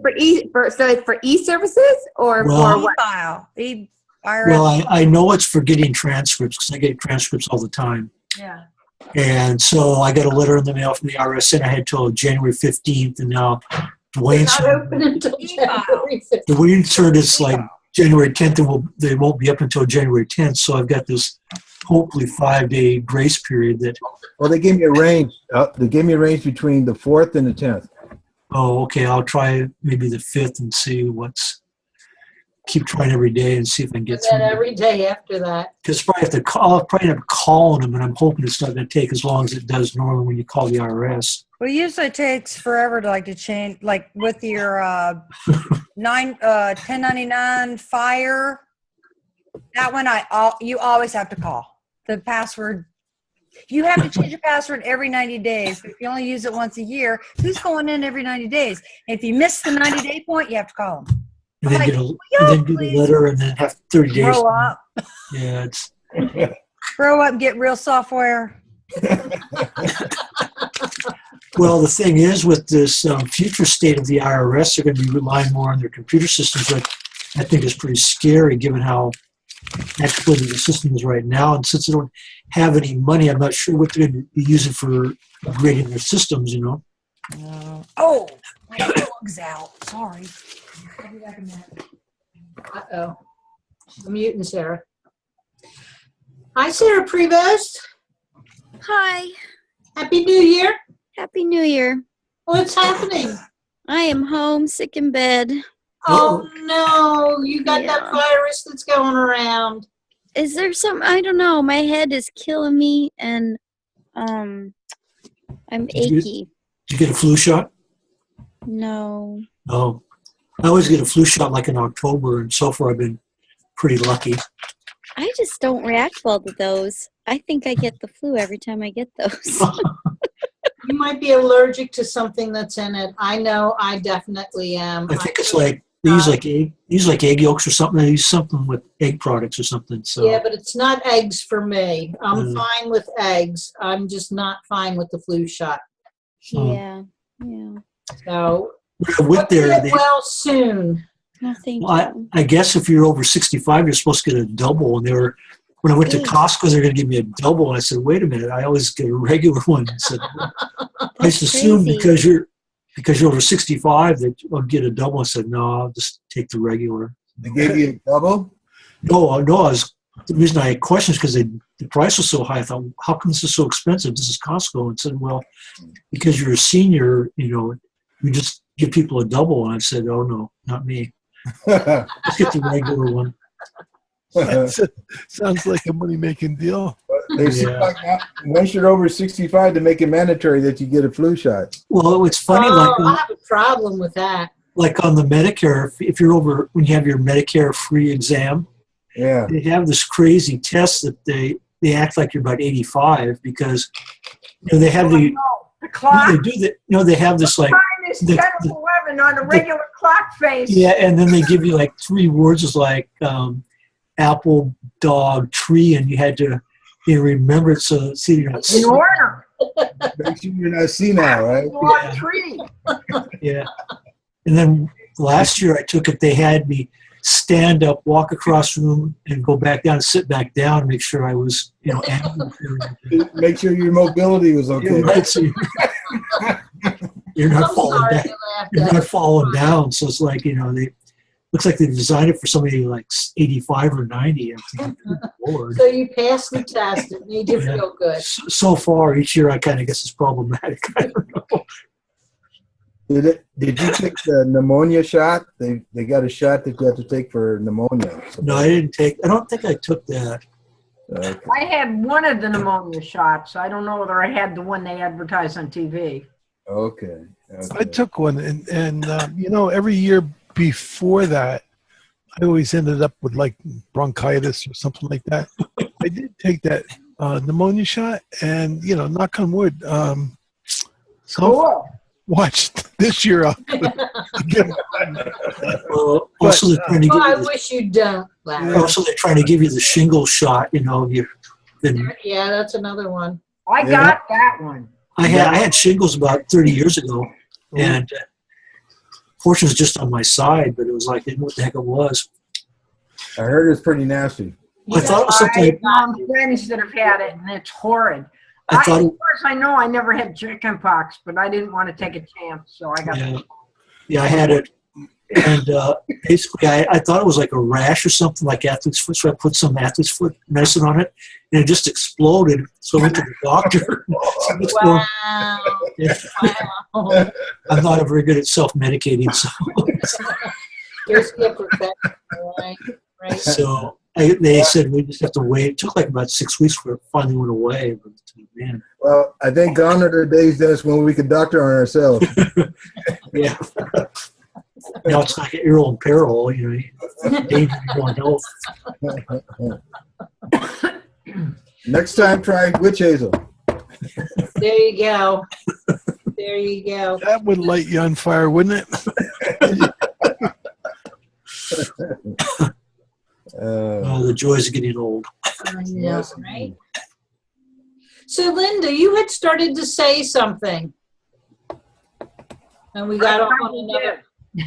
for e-services or for what? E-file. IRS. Well, I know it's for getting transcripts because I get transcripts all the time. Yeah. And so I got a letter in the mail from the IRS, and I had till January 15th, and now Duane's turn is like January 10th, and they won't be up until January 10th. So I've got this hopefully 5-day grace period that. Well, they gave me a range. They gave me a range between the 4th and the 10th. Oh, okay. I'll try maybe the 5th and see keep trying every day and see if I can get some. Every day after that. Because I'll probably have to call them, and I'm hoping it's not going to take as long as it does normally when you call the IRS. Well, it usually takes forever to change, like with your 1099 fire. That one you always have to call. The password. You have to change your password every 90 days. If you only use it once a year, who's going in every 90 days? If you miss the 90-day point, you have to call them. And then, do the letter and then have 30 days. Grow up. Yeah, Grow up, get real software. Well, the thing is, with this future state of the IRS, they're going to be relying more on their computer systems, which I think is pretty scary given how exploited the system is right now. And since they don't have any money, I'm not sure what they're going to be using for upgrading their systems, Oh, my dog's out. Sorry. I'll be back in a minute. Uh-oh. I'm muting Sarah. Hi, Sarah Prevost. Hi. Happy New Year. Happy New Year. What's happening? I am home, sick in bed. Oh, no. You got that virus that's going around. Is there some, I don't know. My head is killing me, and I'm achy. Did you get a flu shot? No. Oh. I always get a flu shot like in October, and so far I've been pretty lucky. I just don't react well to those. I think I get the flu every time I get those. You might be allergic to something that's in it. I know I definitely am. I think it's like they use like egg yolks or something. They use something with egg products or something. So Yeah, but it's not eggs for me. I'm fine with eggs. I'm just not fine with the flu shot. Yeah. So with their well soon. No, thank well, you. I guess if you're over 65, you're supposed to get a double. And when I went to Costco, they're going to give me a double. And I said, wait a minute, I always get a regular one. I said, I just assumed because you're over 65 that I'll get a double. I said, no, I'll just take the regular. They gave you a double? No. The reason I had questions because the price was so high. I thought, how come this is so expensive? This is Costco. And said, well, because you're a senior, we just give people a double. And I said, oh no, not me. Let's get the regular one. Sounds like a money-making deal. They seem like once you're over 65 to make it mandatory that you get a flu shot. Well, it's funny. I have a problem with that. Like on the Medicare, if you're over, when you have your Medicare free exam, they have this crazy test that they act like you're about 85 because they have the clock. They do that. They have this like. It's 10 or 11 on a regular clock face. Yeah, and then they give you like 3 words is like apple, dog, tree, and you had to remember it so you're not in order. Make sure you're not senile, right? Dog, tree. Yeah. And then last year I took it. They had me stand up, walk across the room, and go back down, and sit back down, and make sure I was, make sure your mobility was okay. Right, so you're not falling down. You're not falling down. So it's like looks like they designed it for somebody like 85 or 90. I'm thinking, Lord. So you passed the test. It made you feel good. So far, each year I kind of guess it's problematic. I don't know. Did you take the pneumonia shot? They got a shot that you have to take for pneumonia. No, I didn't take. I don't think I took that. Okay. I had one of the pneumonia shots. I don't know whether I had the one they advertise on TV. Okay. I took one, and every year before that, I always ended up with like bronchitis or something like that. I did take that pneumonia shot, and knock on wood. Cool. Watch this year. Also, they're trying to give I you wish you don't. also, they're trying to give you the shingle shot. Yeah, that's another one. I got that one. I had shingles about 30 years ago, and fortunately, it's just on my side, but it was like, I didn't know what the heck it was. I heard it's pretty nasty. I thought it was something. I have friends that have had it, and it's horrid. I thought as far as I know, I never had chicken pox, but I didn't want to take a chance, so I got it. Yeah, I had it. And basically, I thought it was like a rash or something like athlete's foot, so I put some athlete's foot medicine on it, and it just exploded. So I went to the doctor. Wow. I'm not very good at self-medicating, so. You're still professional, right? So they said we just have to wait. It took like about 6 weeks for it finally went away. But, man. Well, I think gone are the days, Dennis, when we could doctor on ourselves. Yeah. Now it's like you're in peril, danger to your health. Next time, try witch hazel. There you go. There you go. That would light you on fire, wouldn't it? The joys of getting old. I know, right? So, Linda, you had started to say something. And we got off on another. You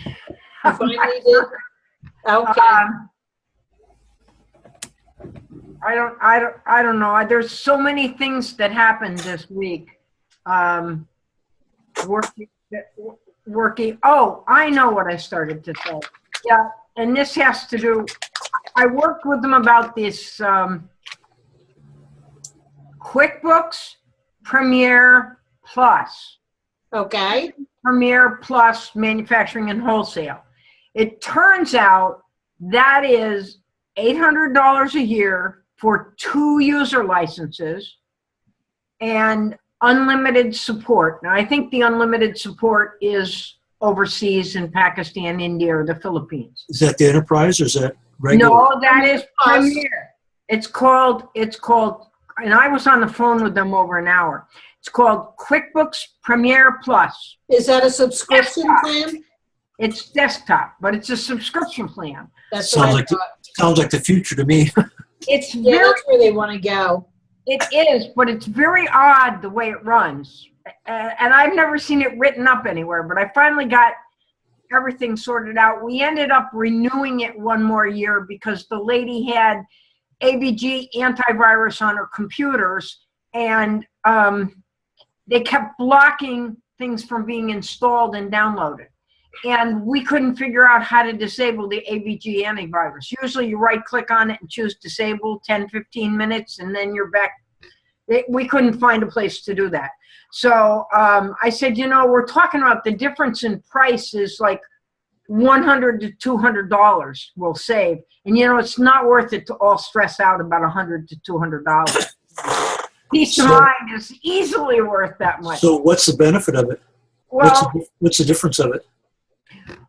finally did? Okay. I don't know. There's so many things that happened this week. Working. Oh, I know what I started to say. Yeah, and this has to do. I worked with them about this QuickBooks Premier Plus. Okay. Premier Plus Manufacturing and Wholesale. It turns out that is $800 a year for 2 user licenses and unlimited support. Now, I think the unlimited support is overseas in Pakistan, India, or the Philippines. Is that the enterprise or is that regular? No, that is Premier. It's called, and I was on the phone with them over an hour. It's called QuickBooks Premier Plus. Is that a subscription plan? It's desktop, but it's a subscription plan. That's Sounds like the future to me. It's yeah, very, that's where they want to go. it is, but it's very odd the way it runs. And I've never seen it written up anywhere, but I finally got everything sorted out. We ended up renewing it one more year because the lady had AVG antivirus on her computers, and they kept blocking things from being installed and downloaded. And we couldn't figure out how to disable the AVG antivirus. Usually you right click on it and choose disable 10, 15 minutes, and then you're back. We couldn't find a place to do that. So I said, you know, we're talking about the difference in price is like $100 to $200 we'll save. And, you know, it's not worth it to all stress out about $100 to $200. Peace of mind is easily worth that much. So what's the benefit of it? Well, What's the difference of it?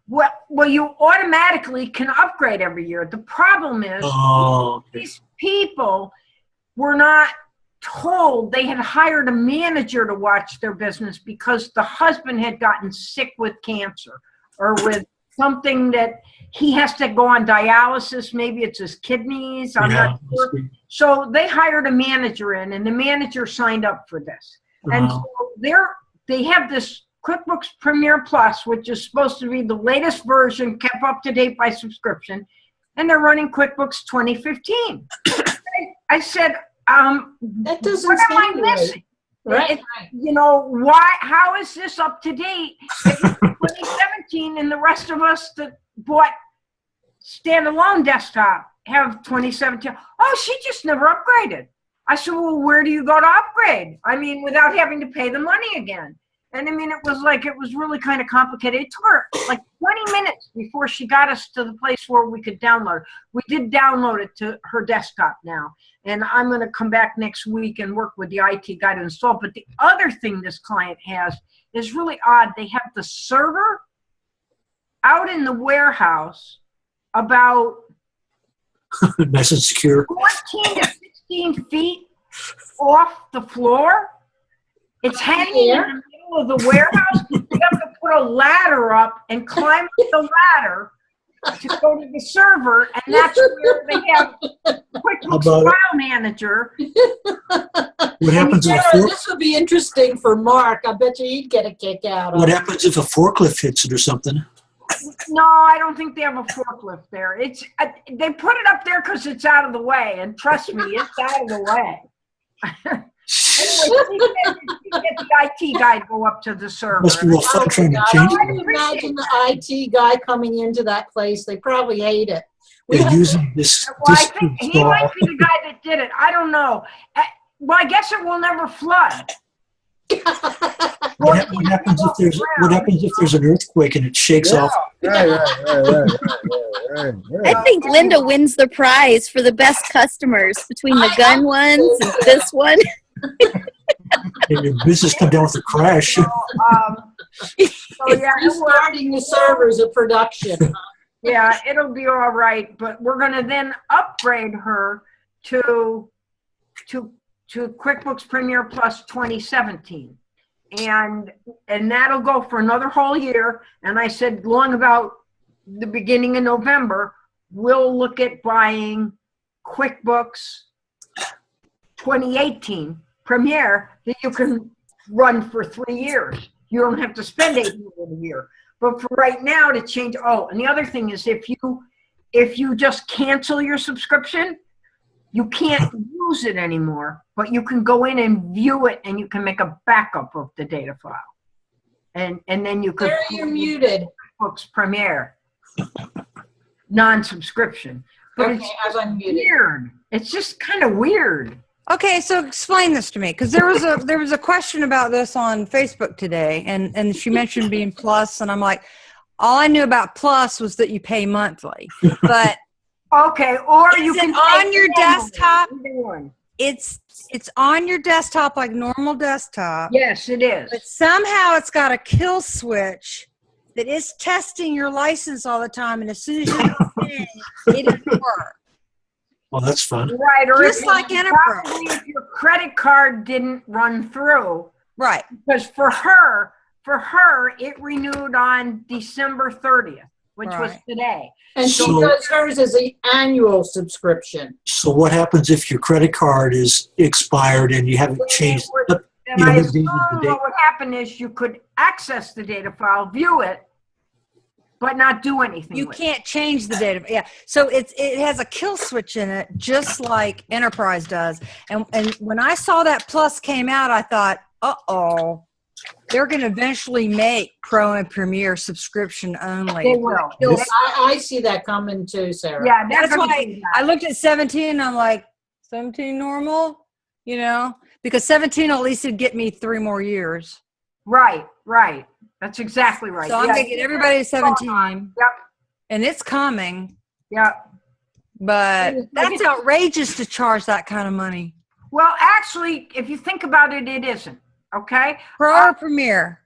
Well, you automatically can upgrade every year. The problem is these people were not told. They had hired a manager to watch their business because the husband had gotten sick with cancer or with something that he has to go on dialysis. Maybe it's his kidneys. I'm not sure. So they hired a manager in, and the manager signed up for this. And so they have this QuickBooks Premier Plus, which is supposed to be the latest version, kept up to date by subscription, and they're running QuickBooks 2015. I said, that doesn't what am I sound missing? Right. You know, why? How is this up to date? If it's 2017 and the rest of us that bought standalone desktop have 2017. Oh, she just never upgraded. I said, well, where do you go to upgrade? I mean, without having to pay the money again. And I mean, it was really kind of complicated. It took her like 20 minutes before she got us to the place where we could download. We did download it to her desktop now. And I'm going to come back next week and work with the IT guy to install. But the other thing this client has is really odd. They have the server out in the warehouse about nice and secure. 14 to 16 feet off the floor. It's hanging in the middle of the warehouse. You have to put a ladder up and climb up the ladder to go to the server, and that's where they have QuickBooks File Manager. What happens if this would be interesting for Mark. I bet you he'd get a kick out of it. What happens if a forklift hits it or something? No, I don't think they have a forklift there. It's they put it up there because it's out of the way, and trust me, it's out of the way. Anyway, she get the IT guy to go up to the server. Must be real fun trying to change I can imagine the IT guy coming into that place. They probably hate it. They're using this. Well, I think he might be the guy that did it. I don't know. Well, I guess it will never flood. What happens if there's an earthquake and it shakes off? Right. I think Linda wins the prize for the best customers between the gun ones and this one. And your business come down with a crash. So yeah, Restarting the servers of production. Yeah, it'll be all right. But we're going to then upgrade her to QuickBooks Premier Plus 2017. And that'll go for another whole year. And I said, long about the beginning of November, we'll look at buying QuickBooks 2018 Premier that you can run for 3 years. You don't have to spend $800 a year. But for right now to change, and the other thing is if you just cancel your subscription, you can't use it anymore, but you can go in and view it, and you can make a backup of the data file. And then you could. There you're muted. QuickBooks Premier, non-subscription. But Okay, as I'm it's muted. weird. It's just kind of weird. Okay, so explain this to me, because there was a question about this on Facebook today, and she mentioned being Plus, and I'm like, all I knew about Plus was that you pay monthly, but Okay, or you is can it on your take desktop? either one. It's on your desktop like normal desktop, Yes, it is. but somehow it's got a kill switch that is testing your license all the time, and as soon as you go in, it doesn't work. Well, that's fun. Right, or Just like Enterprise. probably if your credit card didn't run through. Right. Because for her, it renewed on December 30th, which was Right. today. And she So- does hers as an annual subscription. So what happens if your credit card is expired and you haven't changed? And You I haven't assume updated the date. what would happen is you could access the data file, view it, but not do anything You with can't change the data. Yeah. So it has a kill switch in it, just like Enterprise does. And when I saw that Plus came out, I thought, uh-oh, they're going to eventually make Pro and Premier subscription only. They will. This- I see that coming too, Sarah. Yeah, That's gonna why do I that. looked at 17 and I'm like, 17 normal? You know? Because 17 at least would get me 3 more years. Right. That's exactly right. So I'm Yeah. going to get everybody to 17. Yep. And it's coming. Yep. But that's outrageous to charge that kind of money. Well, actually, if you think about it, it isn't. Okay. Pro or Premier?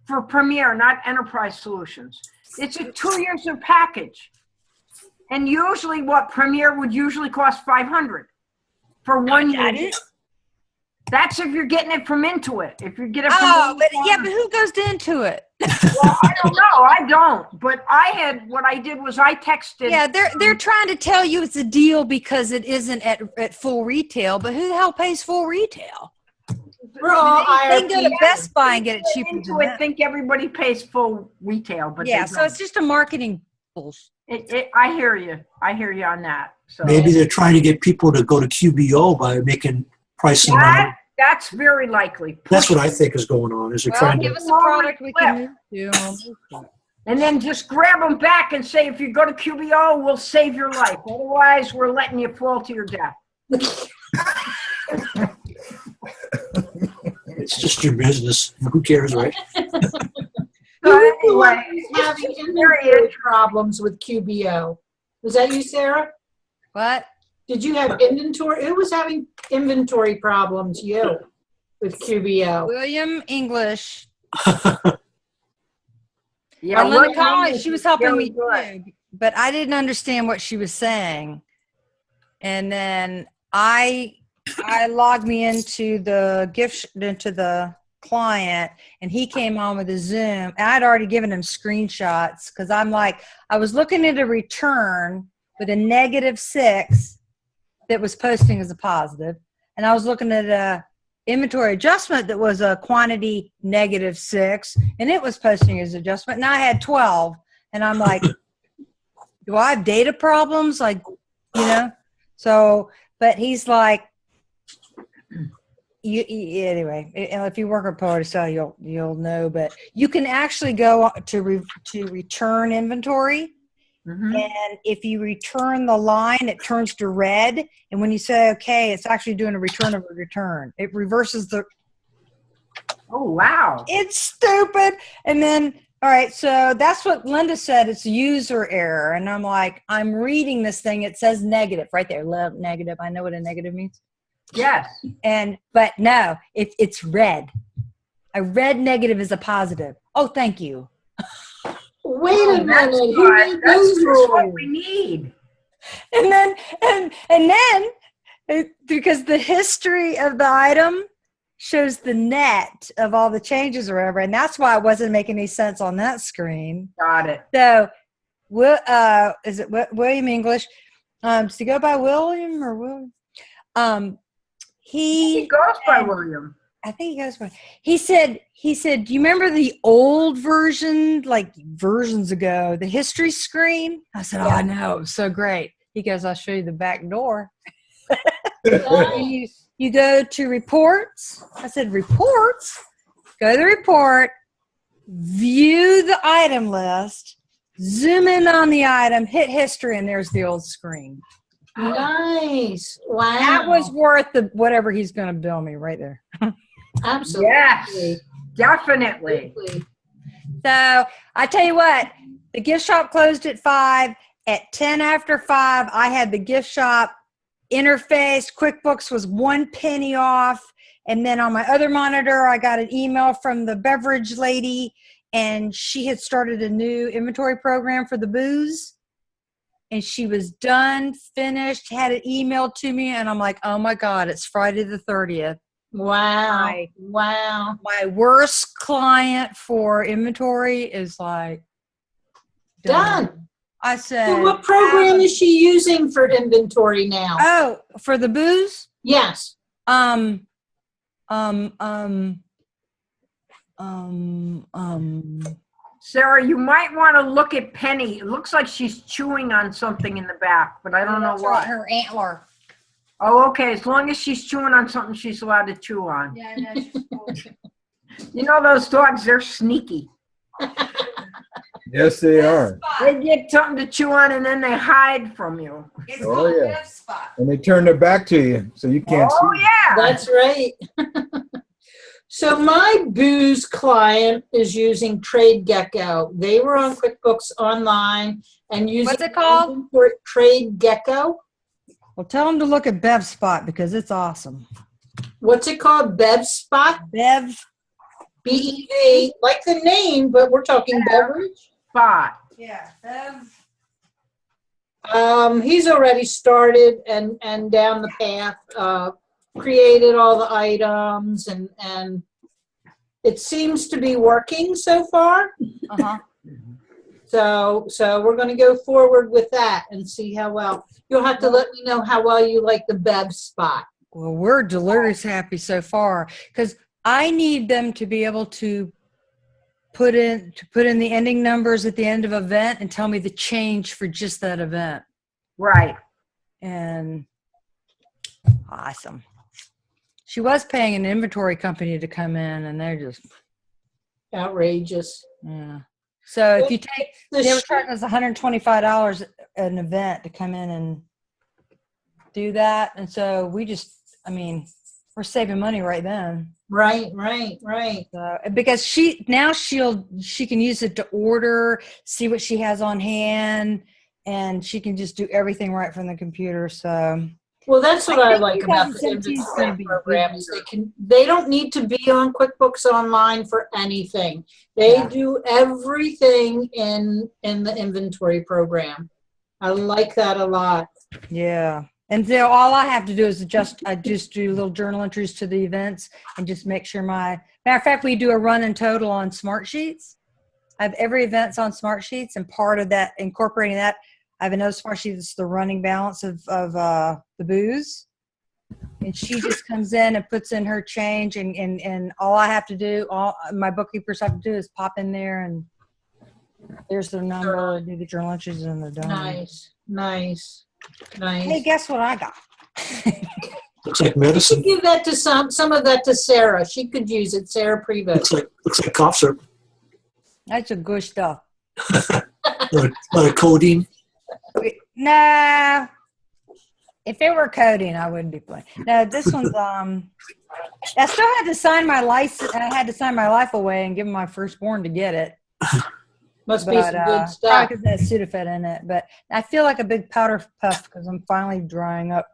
For Premier, not Enterprise Solutions. It's a 2-year package. And usually what Premier would usually cost $500 for 1 year. That's if you're getting it from Intuit. If you get it from But who goes into it? Well, I don't know. I don't. But what I did was I texted. Yeah, they're trying to tell you it's a deal because it isn't at full retail, but who the hell pays full retail? We're all They can go to IRPN. Best Buy and get it cheaper than Intuit that. think everybody pays full retail, but Yeah, they so don't. it's just a marketing bullshit. I hear you. I hear you on that. So Maybe they're trying to get people to go to QBO by making pricing. that's very likely. That's what I think is going on. Is they're Well, trying give to. us a product we can move to. And then just grab them back and say, if you go to QBO, we'll save your life. Otherwise, we're letting you fall to your death. It's just your business. Who cares, right? So Who was anyway, having inventory problems with QBO? Was that you, Sarah? What? Did you have inventory? Who was having inventory problems? You with QBO? William English. yeah, Linda William Collins, English she was is helping really me good. too, but I didn't understand what she was saying. And then I logged me into the into the client, and he came on with a Zoom. And I'd already given him screenshots because I'm like, I was looking at a return with a -6 that was posting as a positive, and I was looking at a inventory adjustment that was a quantity -6, and it was posting as adjustment, and I had 12, and I'm like, do I have data problems? Like, you know? So, but he's like, anyway, if you work at PowerSell, you'll know, but you can actually go to return inventory. Mhm. And if you return the line, it turns to red. And when you say, okay, it's actually doing a return of a return. It reverses the, Oh, wow. it's stupid. And then, all right, so that's what Linda said. It's user error. And I'm like, I'm reading this thing. It says negative right there. Love negative. I know what a negative means. Yes. But no, it's red. A red negative is a positive. Oh, thank you. Wait a minute. Who Right. made That's those just what rules? we need. And then because the history of the item shows the net of all the changes or whatever, and that's why it wasn't making any sense on that screen. Got it. So, is it William English? Does he go by William or William? He goes by William. I think he goes by. He said, do you remember the old version, like versions ago, the history screen? I said, oh, no, it was so great. He goes, I'll show you the back door. You go to reports. I said, reports? Go to the report, view the item list, zoom in on the item, hit history, and there's the old screen. Nice. Wow. That was worth the whatever he's going to bill me right there. Absolutely. Yes, definitely. So I tell you what, the gift shop closed at 5. At 10 after 5, I had the gift shop interface. QuickBooks was 1 penny off. And then on my other monitor, I got an email from the beverage lady, and she had started a new inventory program for the booze. and she was done, finished, had it emailed to me, and I'm like, oh my God, it's Friday the 30th. Wow. Wow. My worst client for inventory is like Done. I said, So what program is she using for inventory now? Oh, for the booze? Yes. Sarah, you might want to look at Penny. It looks like she's chewing on something in the back, but I don't know what. Her antler. Oh, okay. As long as she's chewing on something she's allowed to chew on. Yeah, I know. She's cool. You know those dogs, they're sneaky. Yes, they are. They get something to chew on and then they hide from you. It's Oh, called yeah. Dev Spot. And they turn their back to you, so you can't Oh, see. yeah. That's right. So my booze client is using Trade Gecko. They were on QuickBooks Online and using What's it called? Trade Gecko. Well, tell them to look at Bev Spot because it's awesome. What's it called? Bev Spot? Bev BEV, like the name, but we're talking beverage. Spot. Yeah, Bev. He's already started and down the path, created all the items, and it seems to be working so far. Uh-huh. So we're going to go forward with that and see how well. You'll have to let me know how well you like the Bev Spot. Well, we're delirious happy so far because I need them to be able to put in the ending numbers at the end of an event and tell me the change for just that event. Right. And awesome. She was paying an inventory company to come in, and they're just Outrageous. yeah. So if you take, they were charging us $125 an event to come in and do that, and so we just, I mean, we're saving money right then. Right. So, because she can use it to order, see what she has on hand, and she can just do everything right from the computer. So Well, that's what I like about the 2017 is gonna be inventory a good programs. They don't need to be on QuickBooks Online for anything. They do everything in the inventory program. I like that a lot. yeah. And so all I have to do is I just do little journal entries to the events and just make sure matter of fact, we do a run and total on Smart Sheets. I have every event's on Smart Sheets, and part of that, incorporating that, I have another Smart Sheet that's the running balance of the booze. And she just comes in and puts in her change, and all I have to do, all my bookkeepers have to do is pop in there and there's their number, do the journal entries, and they're done. Nice. Hey, guess what I got? Looks like medicine. Give that to some of that to Sarah. She could use it. Sarah Prevost. Looks like cough syrup. That's a good stuff. A lot of codeine. Nah. If it were codeine, I wouldn't be playing. No, this one's I still had to sign my license. I had to sign my life away and give my firstborn to get it. Must be some good stuff. Probably because it has Sudafed in it, but I feel like a big powder puff because I'm finally drying up.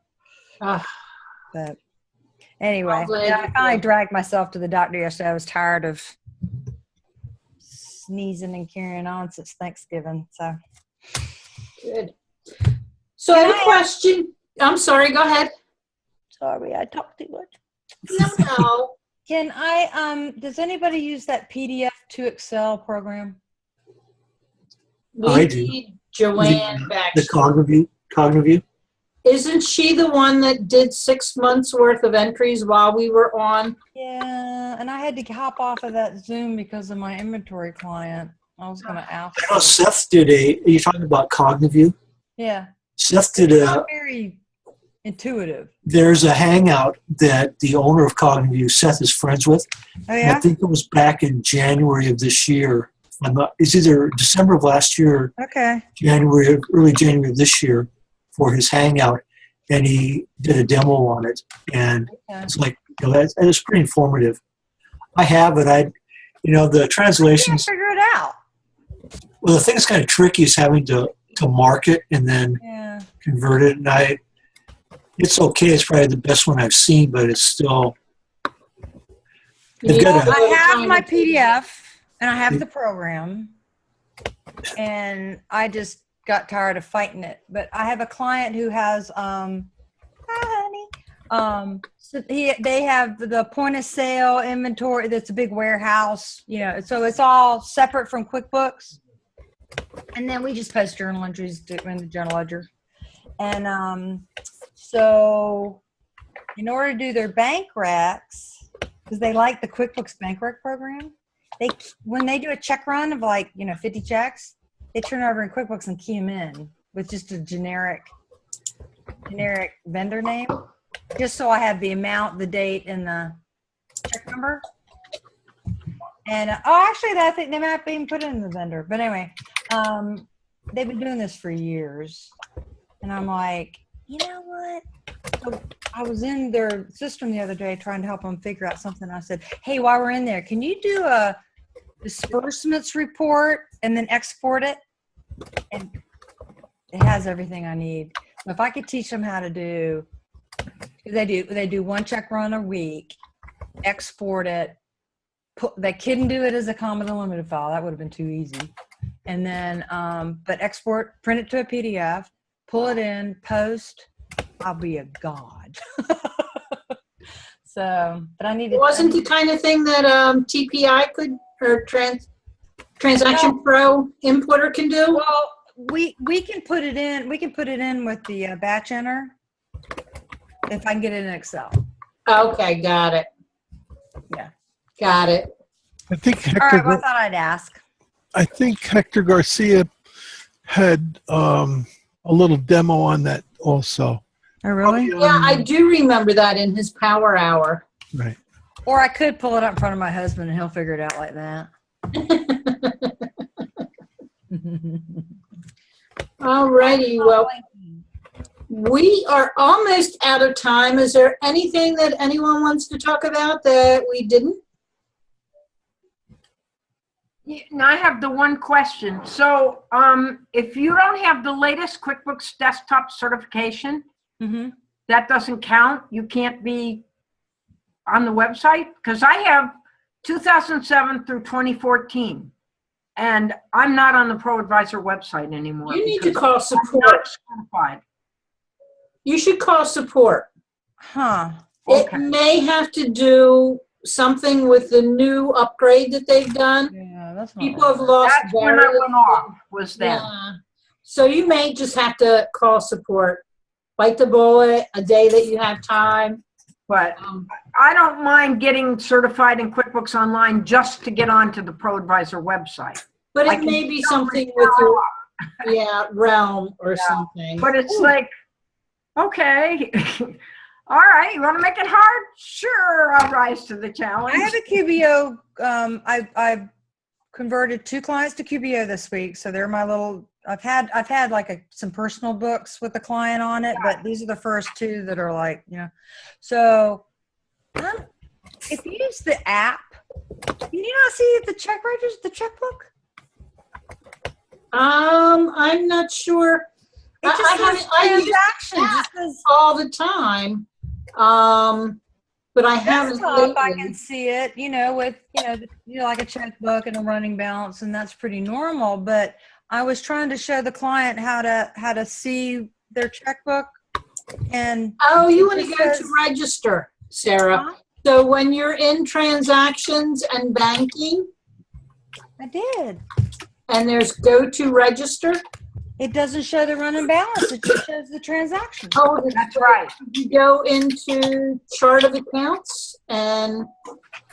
But anyway, I finally dragged myself to the doctor yesterday. I was tired of sneezing and carrying on since Thanksgiving. So Good. So I have a question. I'm sorry. Go ahead. Sorry, I talked too much. No. Can I? Does anybody use that PDF to Excel program? I do. Need Joanne back. The Cognitive. Isn't she the one that did 6 months worth of entries while we were on? Yeah, and I had to hop off of that Zoom because of my inventory client. I was going to ask. I know Seth did are you talking about Cognitive? Yeah. Seth did It's very intuitive. There's a hangout that the owner of Cognitive, Seth, is friends with. Oh, And I yeah? think it was back in January of this year. It's either December of last year, Okay. early January of this year for his hangout, and he did a demo on it. And it's like, that is pretty informative. I have it. The translations. Figure it out. Well, the thing that's kind of tricky is having to mark it and then convert it. And it's okay. It's probably the best one I've seen, but it's still. I have my PDF and I have the program, and I just got tired of fighting it. But I have a client who has, hi, honey. So they have the point of sale inventory. That's a big warehouse, you know, so it's all separate from QuickBooks. And then we just post journal entries in the journal ledger. And so in order to do their bank recs, because they like the QuickBooks bank rec program, when they do a check run of like, you know, 50 checks, they turn over in QuickBooks and key them in with just a generic vendor name, just so I have the amount, the date, and the check number. And actually, I think they might even put it in the vendor. But anyway, they've been doing this for years, and I'm like, you know what? So I was in their system the other day trying to help them figure out something. I said, hey, while we're in there, can you do a disbursements report and then export it? And it has everything I need. If I could teach them how to do, they do one check run a week, export it. They couldn't do it as a comma delimited file. That would have been too easy. And then, but export, print it to a PDF, pull it in, post. I'll be a god. So, but I needed. Wasn't the kind of thing that TPI could, or Transaction Pro importer can do? Well, we can put it in. We can put it in with the batch enter if I can get it in Excel. Okay, got it. Yeah, got it. I think Hector. All right, well, I thought I'd ask. I think Hector Garcia had a little demo on that also. Oh, really? Yeah, I do remember that in his power hour. Right. Or I could pull it up in front of my husband and he'll figure it out like that. All righty. Well, we are almost out of time. Is there anything that anyone wants to talk about that we didn't? Yeah, now I have the one question. So if you don't have the latest QuickBooks desktop certification, that doesn't count. You can't be on the website, because I have 2007 through 2014, and I'm not on the ProAdvisor website anymore. You need to call support. You should call support. Huh. Okay. It may have to do something with the new upgrade that they've done. Yeah, that's not people have lost. That's when I went off. Was that? Yeah. So you may just have to call support. Bite the bullet a day that you have time. But I don't mind getting certified in QuickBooks Online just to get onto the ProAdvisor website. But it may be something with your realm or something. But it's like, okay, all right, you want to make it hard? Sure, I'll rise to the challenge. I have a QBO. I've converted 2 clients to QBO this week, so they're my little. I've had like some personal books with the client on it, but these are the first 2 that are like, you know. So if you use the app, can you not see the check register, the checkbook? I'm not sure. I use transactions all the time, but I haven't. Desktop, I can see it, you know, with like a checkbook and a running balance, and that's pretty normal. But I was trying to show the client how to see their checkbook. And you want to go to register, Sarah. Huh? So when you're in transactions and banking, I did. And there's go to register. It doesn't show the running balance. It just shows the transaction. Oh, that's right. You go into chart of accounts, and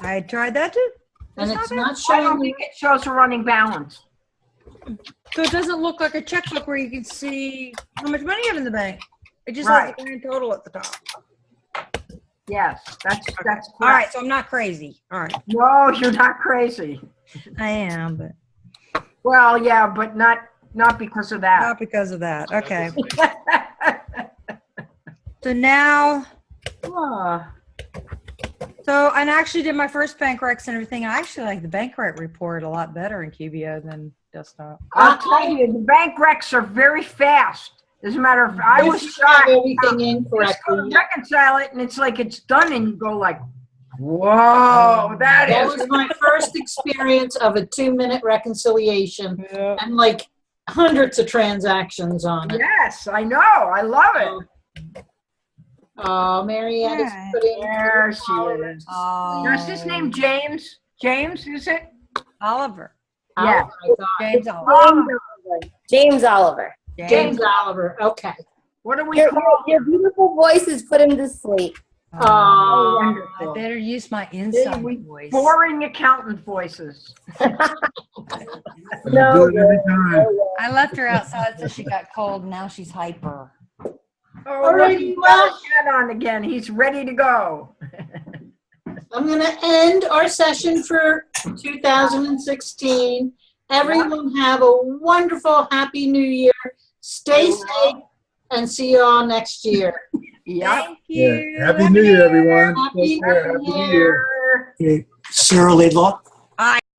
I tried that too. And it's not I showing. don't think it shows a running balance. So it doesn't look like a checkbook where you can see how much money you have in the bank. It just has the grand total at the top. Yes, that's correct. All right, so I'm not crazy. All right. No, you're not crazy. I am, but. Well, yeah, but not because of that. Not because of that. Okay. So now. So I actually did my first bank recs and everything. I actually like the bank rec report a lot better in QBO than desktop. I'll tell you, the bank recs are very fast. As a matter of fact, I was shocked. Everything incorrectly. Reconcile it, and it's like it's done, and you go like, "Whoa, that was my first experience of a 2-minute reconciliation, and like hundreds of transactions on it. Yes, I know. I love it. Oh, Mariette is Yeah. putting. There she is. Oh, Now, is his name James? James, is it? Oliver. Yeah. Oh my God. James Oliver. James Oliver. James Oliver. Okay. What do we Your, call your beautiful voices put him to sleep. Oh, Oh, I wonderful. better use my inside We voice. boring accountant voices. And you do it every time. I left her outside so she got cold. Now she's hyper. Oh, All right, look, he's well- got his hat on again. He's ready to go. I'm going to end our session for 2016. Everyone have a wonderful, happy new year. Stay safe and see you all next year. Yep. Thank you. Yeah. Happy New Year, everyone. Happy Take care. Happy New Year. Okay. Sarah Laidlaw?